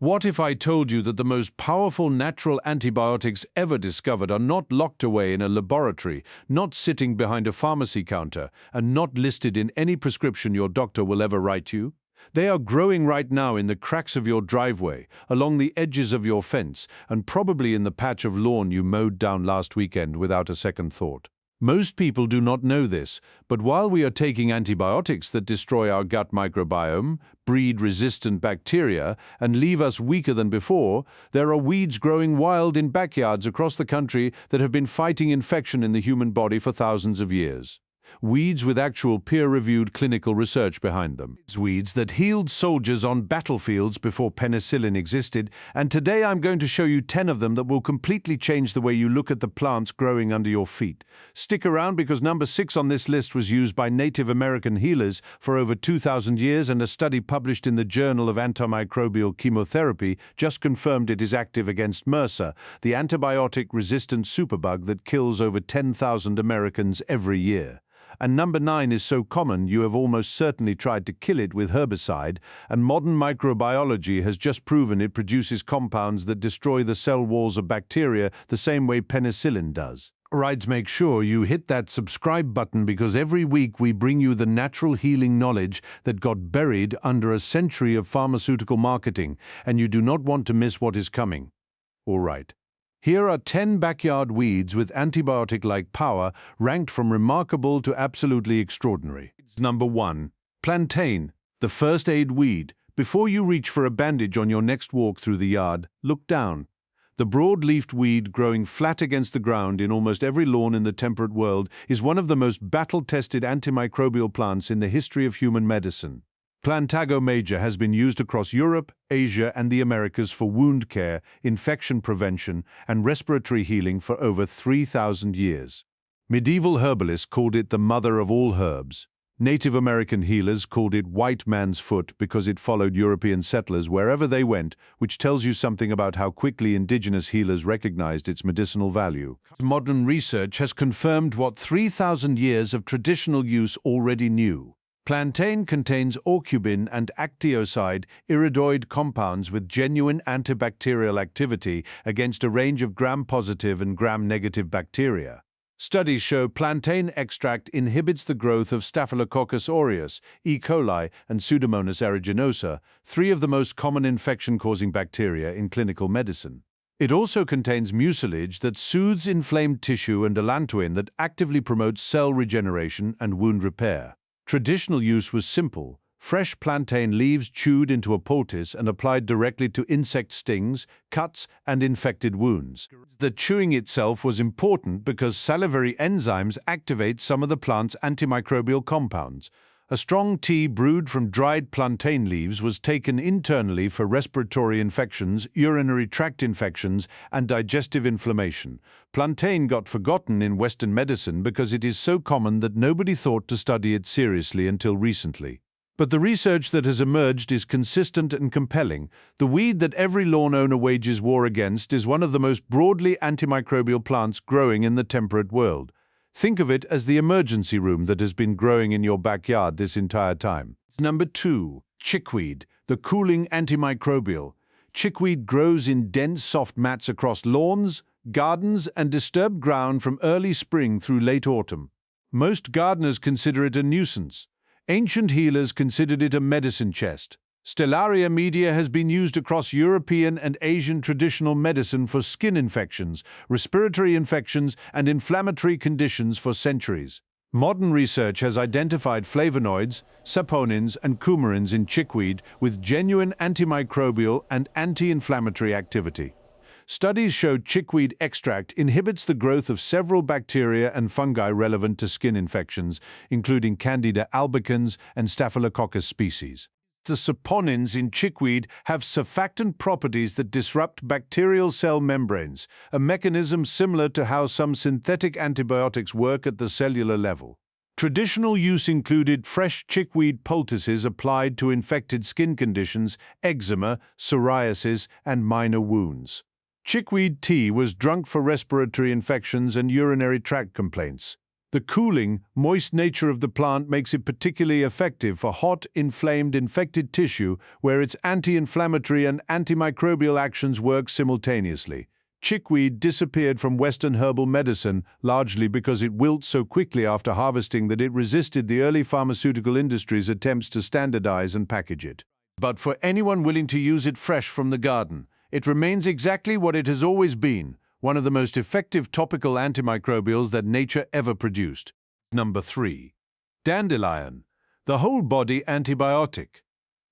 What if I told you that the most powerful natural antibiotics ever discovered are not locked away in a laboratory, not sitting behind a pharmacy counter, and not listed in any prescription your doctor will ever write you? They are growing right now in the cracks of your driveway, along the edges of your fence, and probably in the patch of lawn you mowed down last weekend without a second thought. Most people do not know this, but while we are taking antibiotics that destroy our gut microbiome, breed resistant bacteria, and leave us weaker than before, there are weeds growing wild in backyards across the country that have been fighting infection in the human body for thousands of years. Weeds with actual peer-reviewed clinical research behind them. It's weeds that healed soldiers on battlefields before penicillin existed, and today I'm going to show you 10 of them that will completely change the way you look at the plants growing under your feet. Stick around because number 6 on this list was used by Native American healers for over 2,000 years, and a study published in the Journal of Antimicrobial Chemotherapy just confirmed it is active against MRSA, the antibiotic-resistant superbug that kills over 10,000 Americans every year. And number 9 is so common you have almost certainly tried to kill it with herbicide, and modern microbiology has just proven it produces compounds that destroy the cell walls of bacteria the same way penicillin does. Right, make sure you hit that subscribe button because every week we bring you the natural healing knowledge that got buried under a century of pharmaceutical marketing, and you do not want to miss what is coming. All right. Here are 10 backyard weeds with antibiotic-like power, ranked from remarkable to absolutely extraordinary. Number 1. Plantain, the first aid weed. Before you reach for a bandage on your next walk through the yard, look down. The broad-leafed weed growing flat against the ground in almost every lawn in the temperate world is one of the most battle-tested antimicrobial plants in the history of human medicine. Plantago major has been used across Europe, Asia, and the Americas for wound care, infection prevention, and respiratory healing for over 3,000 years. Medieval herbalists called it the mother of all herbs. Native American healers called it white man's foot because it followed European settlers wherever they went, which tells you something about how quickly indigenous healers recognized its medicinal value. Modern research has confirmed what 3,000 years of traditional use already knew. Plantain contains aucubin and actioside iridoid compounds with genuine antibacterial activity against a range of gram-positive and gram-negative bacteria. Studies show plantain extract inhibits the growth of Staphylococcus aureus, E. coli, and Pseudomonas aeruginosa, 3 of the most common infection-causing bacteria in clinical medicine. It also contains mucilage that soothes inflamed tissue and allantoin that actively promotes cell regeneration and wound repair. Traditional use was simple: fresh plantain leaves chewed into a poultice and applied directly to insect stings, cuts, and infected wounds. The chewing itself was important because salivary enzymes activate some of the plant's antimicrobial compounds. A strong tea brewed from dried plantain leaves was taken internally for respiratory infections, urinary tract infections, and digestive inflammation. Plantain got forgotten in Western medicine because it is so common that nobody thought to study it seriously until recently. But the research that has emerged is consistent and compelling. The weed that every lawn owner wages war against is one of the most broadly antimicrobial plants growing in the temperate world. Think of it as the emergency room that has been growing in your backyard this entire time. Number 2. Chickweed, the cooling antimicrobial. Chickweed grows in dense, soft mats across lawns, gardens, and disturbed ground from early spring through late autumn. Most gardeners consider it a nuisance. Ancient healers considered it a medicine chest. Stellaria media has been used across European and Asian traditional medicine for skin infections, respiratory infections, and inflammatory conditions for centuries. Modern research has identified flavonoids, saponins, and coumarins in chickweed with genuine antimicrobial and anti-inflammatory activity. Studies showed chickweed extract inhibits the growth of several bacteria and fungi relevant to skin infections, including Candida albicans and Staphylococcus species. The saponins in chickweed have surfactant properties that disrupt bacterial cell membranes, a mechanism similar to how some synthetic antibiotics work at the cellular level. Traditional use included fresh chickweed poultices applied to infected skin conditions, eczema, psoriasis, and minor wounds. Chickweed tea was drunk for respiratory infections and urinary tract complaints. The cooling, moist nature of the plant makes it particularly effective for hot, inflamed, infected tissue where its anti-inflammatory and antimicrobial actions work simultaneously. Chickweed disappeared from Western herbal medicine largely because it wilted so quickly after harvesting that it resisted the early pharmaceutical industry's attempts to standardize and package it. But for anyone willing to use it fresh from the garden, it remains exactly what it has always been, one of the most effective topical antimicrobials that nature ever produced. Number 3. Dandelion, the whole-body antibiotic.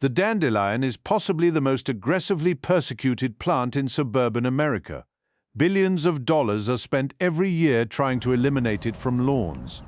The dandelion is possibly the most aggressively persecuted plant in suburban America. Billions of dollars are spent every year trying to eliminate it from lawns.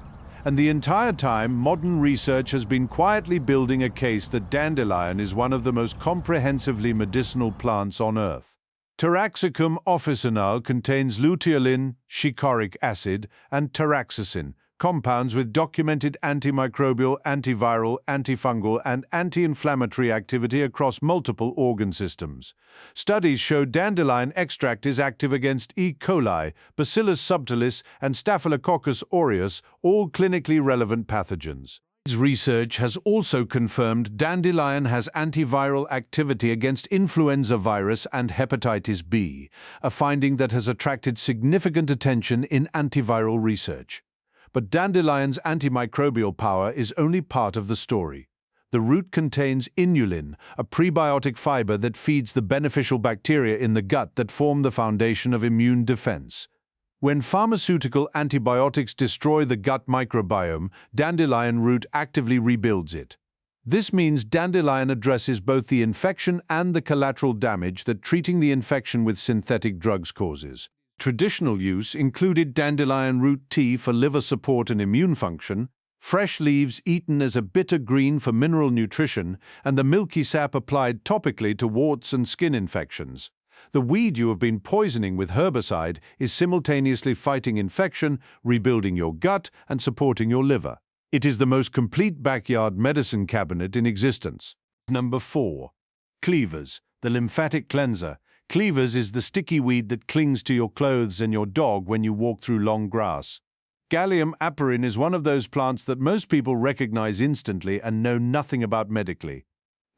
And the entire time, modern research has been quietly building a case that dandelion is one of the most comprehensively medicinal plants on Earth. Taraxacum officinale contains luteolin, shikaric acid, and taraxacin, compounds with documented antimicrobial, antiviral, antifungal, and anti-inflammatory activity across multiple organ systems. Studies show dandelion extract is active against E. coli, Bacillus subtilis, and Staphylococcus aureus, all clinically relevant pathogens. Research has also confirmed dandelion has antiviral activity against influenza virus and hepatitis B, a finding that has attracted significant attention in antiviral research. But dandelion's antimicrobial power is only part of the story. The root contains inulin, a prebiotic fiber that feeds the beneficial bacteria in the gut that form the foundation of immune defense. When pharmaceutical antibiotics destroy the gut microbiome, dandelion root actively rebuilds it. This means dandelion addresses both the infection and the collateral damage that treating the infection with synthetic drugs causes. Traditional use included dandelion root tea for liver support and immune function, fresh leaves eaten as a bitter green for mineral nutrition, and the milky sap applied topically to warts and skin infections. The weed you have been poisoning with herbicide is simultaneously fighting infection, rebuilding your gut, and supporting your liver. It is the most complete backyard medicine cabinet in existence. Number 4. Cleavers, the lymphatic cleanser. Cleavers is the sticky weed that clings to your clothes and your dog when you walk through long grass. Gallium aparin is one of those plants that most people recognize instantly and know nothing about medically.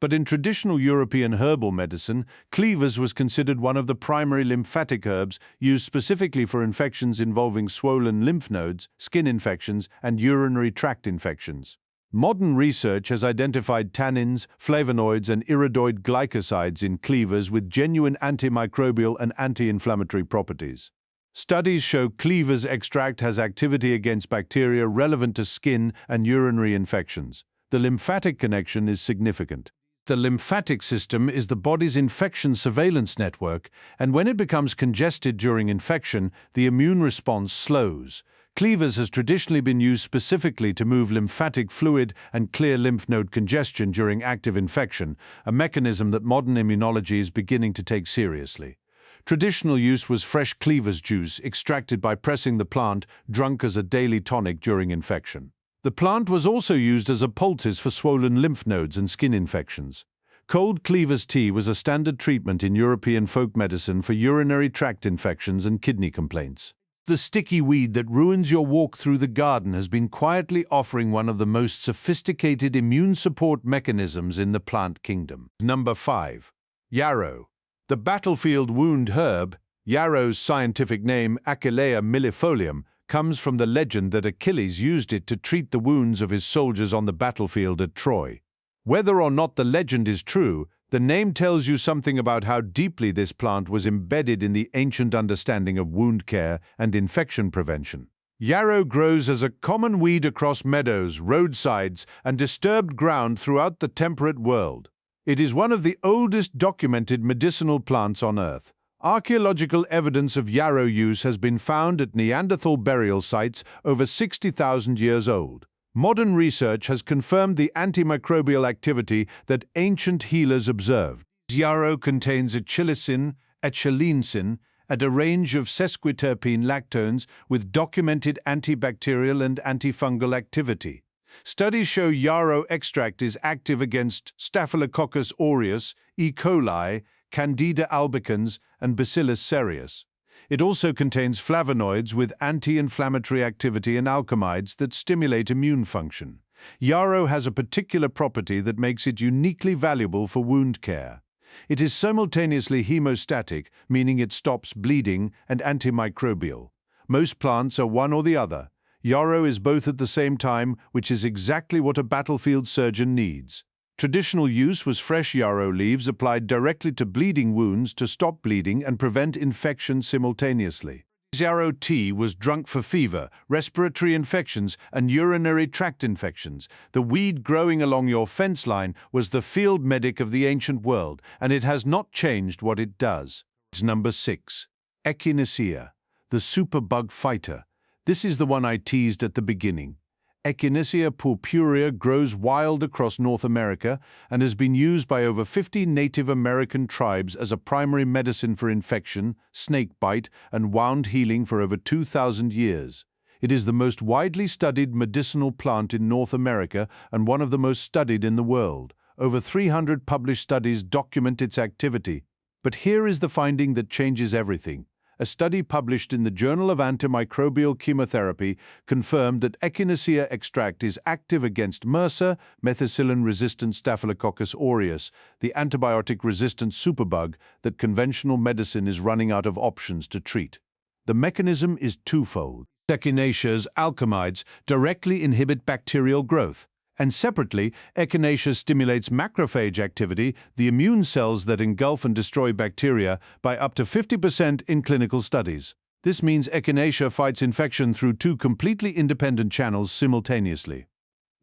But in traditional European herbal medicine, Cleavers was considered one of the primary lymphatic herbs used specifically for infections involving swollen lymph nodes, skin infections, and urinary tract infections. Modern research has identified tannins, flavonoids, and iridoid glycosides in Cleavers with genuine antimicrobial and anti-inflammatory properties. Studies show Cleavers extract has activity against bacteria relevant to skin and urinary infections. The lymphatic connection is significant. The lymphatic system is the body's infection surveillance network, and when it becomes congested during infection, the immune response slows. Cleavers has traditionally been used specifically to move lymphatic fluid and clear lymph node congestion during active infection, a mechanism that modern immunology is beginning to take seriously. Traditional use was fresh Cleavers juice extracted by pressing the plant, drunk as a daily tonic during infection. The plant was also used as a poultice for swollen lymph nodes and skin infections. Cold Cleavers tea was a standard treatment in European folk medicine for urinary tract infections and kidney complaints. The sticky weed that ruins your walk through the garden has been quietly offering one of the most sophisticated immune support mechanisms in the plant kingdom. Number 5. Yarrow. The battlefield wound herb, Yarrow's scientific name Achillea millefolium, comes from the legend that Achilles used it to treat the wounds of his soldiers on the battlefield at Troy. Whether or not the legend is true, the name tells you something about how deeply this plant was embedded in the ancient understanding of wound care and infection prevention. Yarrow grows as a common weed across meadows, roadsides, and disturbed ground throughout the temperate world. It is one of the oldest documented medicinal plants on Earth. Archaeological evidence of yarrow use has been found at Neanderthal burial sites over 60,000 years old. Modern research has confirmed the antimicrobial activity that ancient healers observed. Yarrow contains achillicin, echelincin, and a range of sesquiterpene lactones with documented antibacterial and antifungal activity. Studies show yarrow extract is active against Staphylococcus aureus, E. coli, Candida albicans, and Bacillus cereus. It also contains flavonoids with anti-inflammatory activity and alkaloids that stimulate immune function. Yarrow has a particular property that makes it uniquely valuable for wound care. It is simultaneously hemostatic, meaning it stops bleeding, and antimicrobial. Most plants are one or the other. Yarrow is both at the same time, which is exactly what a battlefield surgeon needs. Traditional use was fresh yarrow leaves applied directly to bleeding wounds to stop bleeding and prevent infection simultaneously. Yarrow tea was drunk for fever, respiratory infections, and urinary tract infections. The weed growing along your fence line was the field medic of the ancient world, and it has not changed what it does. Number 6. Echinacea, the superbug fighter. This is the one I teased at the beginning. Echinacea purpurea grows wild across North America and has been used by over 50 Native American tribes as a primary medicine for infection, snake bite, and wound healing for over 2,000 years. It is the most widely studied medicinal plant in North America and one of the most studied in the world. Over 300 published studies document its activity. But here is the finding that changes everything. A study published in the Journal of Antimicrobial Chemotherapy confirmed that Echinacea extract is active against MRSA, Penicillin-resistant Staphylococcus aureus, the antibiotic-resistant superbug that conventional medicine is running out of options to treat. The mechanism is twofold. Echinacea's alkaloids directly inhibit bacterial growth, and separately, Echinacea stimulates macrophage activity, the immune cells that engulf and destroy bacteria, by up to 50% in clinical studies. This means Echinacea fights infection through two completely independent channels simultaneously.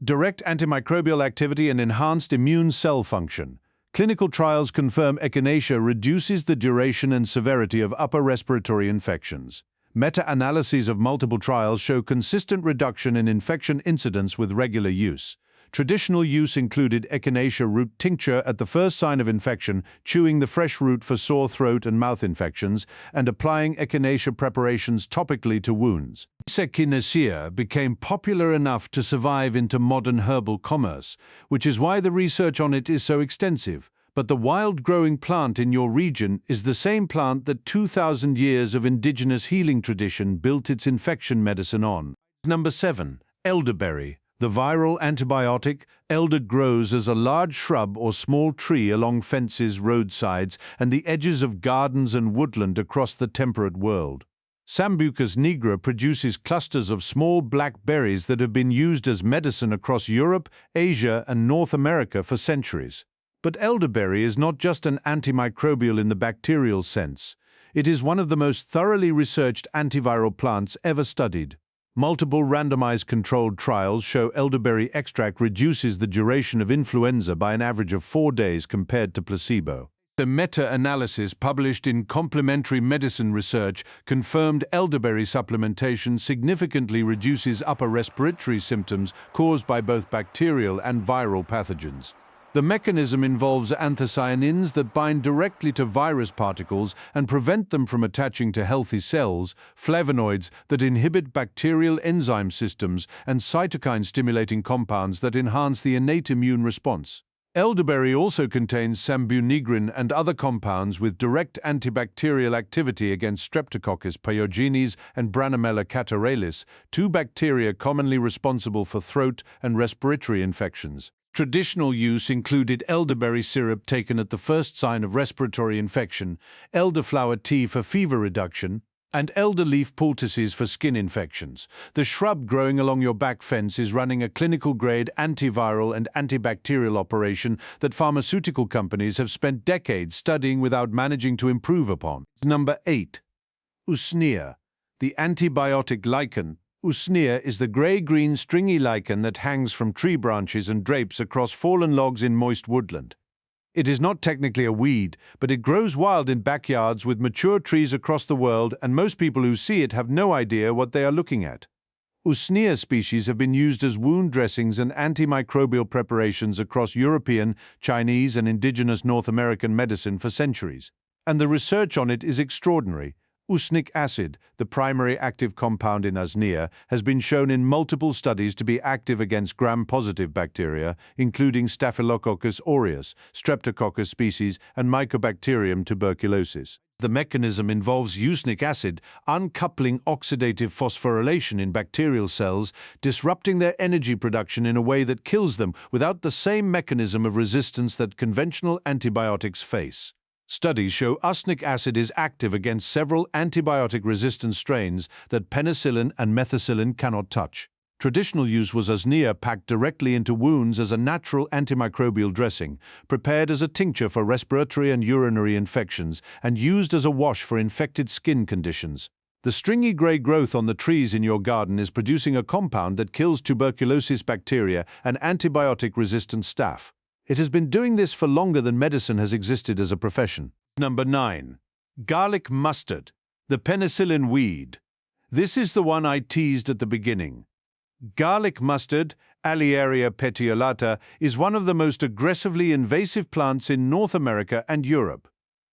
Direct antimicrobial activity and enhanced immune cell function. Clinical trials confirm Echinacea reduces the duration and severity of upper respiratory infections. Meta-analyses of multiple trials show consistent reduction in infection incidence with regular use. Traditional use included Echinacea root tincture at the first sign of infection, chewing the fresh root for sore throat and mouth infections, and applying Echinacea preparations topically to wounds. Echinacea became popular enough to survive into modern herbal commerce, which is why the research on it is so extensive. But the wild-growing plant in your region is the same plant that 2,000 years of indigenous healing tradition built its infection medicine on. Number 7. Elderberry. The viral antibiotic, elder grows as a large shrub or small tree along fences, roadsides, and the edges of gardens and woodland across the temperate world. Sambucus nigra produces clusters of small black berries that have been used as medicine across Europe, Asia, and North America for centuries. But elderberry is not just an antimicrobial in the bacterial sense. It is one of the most thoroughly researched antiviral plants ever studied. Multiple randomized controlled trials show elderberry extract reduces the duration of influenza by an average of 4 days compared to placebo. The meta-analysis published in Complementary Medicine Research confirmed elderberry supplementation significantly reduces upper respiratory symptoms caused by both bacterial and viral pathogens. The mechanism involves anthocyanins that bind directly to virus particles and prevent them from attaching to healthy cells, flavonoids that inhibit bacterial enzyme systems, and cytokine-stimulating compounds that enhance the innate immune response. Elderberry also contains sambunigrin and other compounds with direct antibacterial activity against Streptococcus pyogenes and Branamella catarrhalis, two bacteria commonly responsible for throat and respiratory infections. Traditional use included elderberry syrup taken at the first sign of respiratory infection, elderflower tea for fever reduction, and elder leaf poultices for skin infections. The shrub growing along your back fence is running a clinical-grade antiviral and antibacterial operation that pharmaceutical companies have spent decades studying without managing to improve upon. Number 8. Usnea, the antibiotic lichen. Usnea is the gray-green stringy lichen that hangs from tree branches and drapes across fallen logs in moist woodland. It is not technically a weed, but it grows wild in backyards with mature trees across the world, and most people who see it have no idea what they are looking at. Usnea species have been used as wound dressings and antimicrobial preparations across European, Chinese, and indigenous North American medicine for centuries. And the research on it is extraordinary. Usnea acid, the primary active compound in Usnea, has been shown in multiple studies to be active against gram-positive bacteria, including Staphylococcus aureus, Streptococcus species, and Mycobacterium tuberculosis. The mechanism involves usnea acid uncoupling oxidative phosphorylation in bacterial cells, disrupting their energy production in a way that kills them without the same mechanism of resistance that conventional antibiotics face. Studies show usnea acid is active against several antibiotic-resistant strains that penicillin and methicillin cannot touch. Traditional use was Usnea packed directly into wounds as a natural antimicrobial dressing, prepared as a tincture for respiratory and urinary infections, and used as a wash for infected skin conditions. The stringy grey growth on the trees in your garden is producing a compound that kills tuberculosis bacteria and antibiotic-resistant staph. It has been doing this for longer than medicine has existed as a profession. Number 9. Garlic mustard, the penicillin weed. This is the one I teased at the beginning. Garlic mustard, Alliaria petiolata, is one of the most aggressively invasive plants in North America and Europe.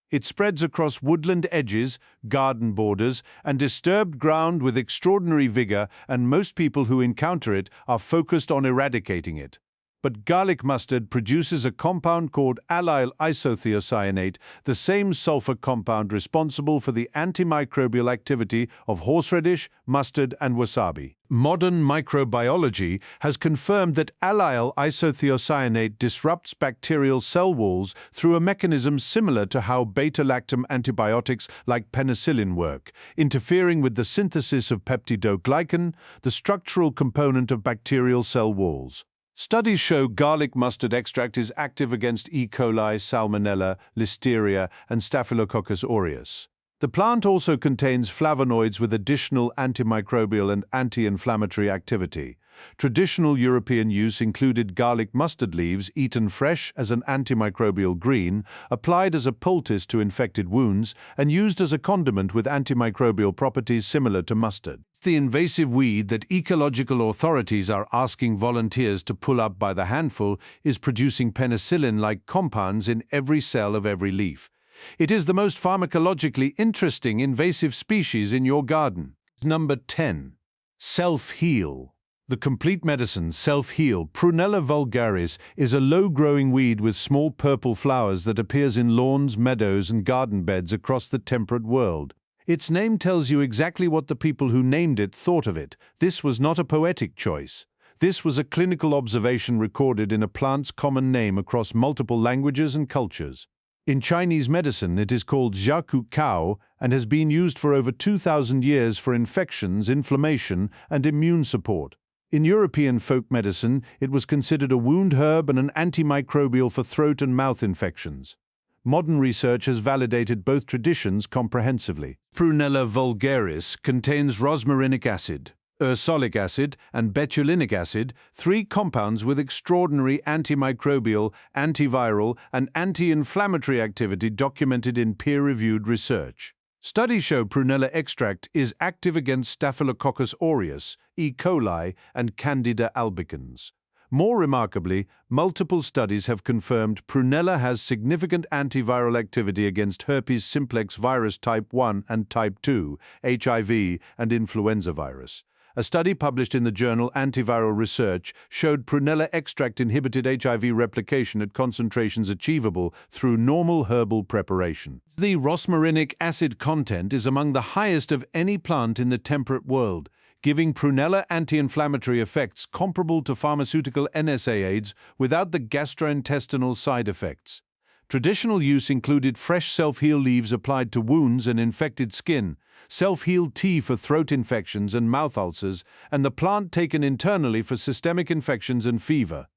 It spreads across woodland edges, garden borders, and disturbed ground with extraordinary vigor, and most people who encounter it are focused on eradicating it. But garlic mustard produces a compound called allyl isothiocyanate, the same sulfur compound responsible for the antimicrobial activity of horseradish, mustard, and wasabi. Modern microbiology has confirmed that allyl isothiocyanate disrupts bacterial cell walls through a mechanism similar to how beta-lactam antibiotics like penicillin work, interfering with the synthesis of peptidoglycan, the structural component of bacterial cell walls. Studies show garlic mustard extract is active against E. coli, Salmonella, Listeria, and Staphylococcus aureus. The plant also contains flavonoids with additional antimicrobial and anti-inflammatory activity. Traditional European use included garlic mustard leaves eaten fresh as an antimicrobial green, applied as a poultice to infected wounds, and used as a condiment with antimicrobial properties similar to mustard. The invasive weed that ecological authorities are asking volunteers to pull up by the handful is producing penicillin-like compounds in every cell of every leaf. It is the most pharmacologically interesting invasive species in your garden. Number 10. Self-heal. The complete medicine Self-heal, Prunella vulgaris, is a low-growing weed with small purple flowers that appears in lawns, meadows, and garden beds across the temperate world. Its name tells you exactly what the people who named it thought of it. This was not a poetic choice. This was a clinical observation recorded in a plant's common name across multiple languages and cultures. In Chinese medicine, it is called jiaku cao and has been used for over 2,000 years for infections, inflammation, and immune support. In European folk medicine, it was considered a wound herb and an antimicrobial for throat and mouth infections. Modern research has validated both traditions comprehensively. Prunella vulgaris contains rosmarinic acid, ursolic acid, and betulinic acid, three compounds with extraordinary antimicrobial, antiviral, and anti-inflammatory activity documented in peer-reviewed research. Studies show prunella extract is active against Staphylococcus aureus, E. coli, and Candida albicans. More remarkably, multiple studies have confirmed prunella has significant antiviral activity against herpes simplex virus type 1 and type 2, HIV, and influenza virus. A study published in the journal Antiviral Research showed prunella extract inhibited HIV replication at concentrations achievable through normal herbal preparation. The rosmarinic acid content is among the highest of any plant in the temperate world, giving prunella anti-inflammatory effects comparable to pharmaceutical NSAIDs without the gastrointestinal side effects. Traditional use included fresh self-heal leaves applied to wounds and infected skin, self-heal tea for throat infections and mouth ulcers, and the plant taken internally for systemic infections and fever.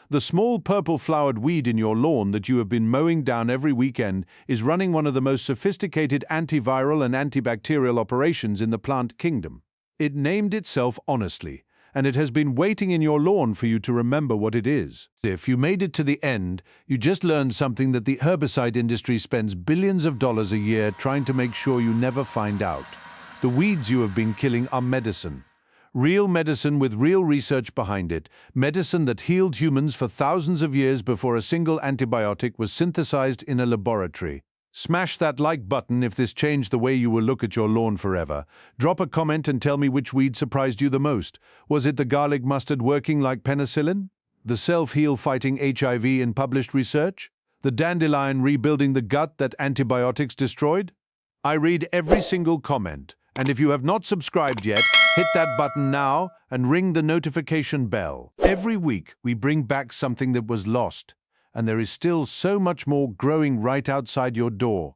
The small purple-flowered weed in your lawn that you have been mowing down every weekend is running one of the most sophisticated antiviral and antibacterial operations in the plant kingdom. It named itself honestly, and it has been waiting in your lawn for you to remember what it is. If you made it to the end, you just learned something that the herbicide industry spends billions of dollars a year trying to make sure you never find out. The weeds you have been killing are medicine. Real medicine with real research behind it, medicine that healed humans for thousands of years before a single antibiotic was synthesized in a laboratory. Smash that like button if this changed the way you will look at your lawn forever. Drop a comment and tell me which weed surprised you the most. Was it the garlic mustard working like penicillin? The self-heal fighting HIV in published research? The dandelion rebuilding the gut that antibiotics destroyed? I read every single comment, and if you have not subscribed yet, hit that button now and ring the notification bell. Every week, we bring back something that was lost, and there is still so much more growing right outside your door.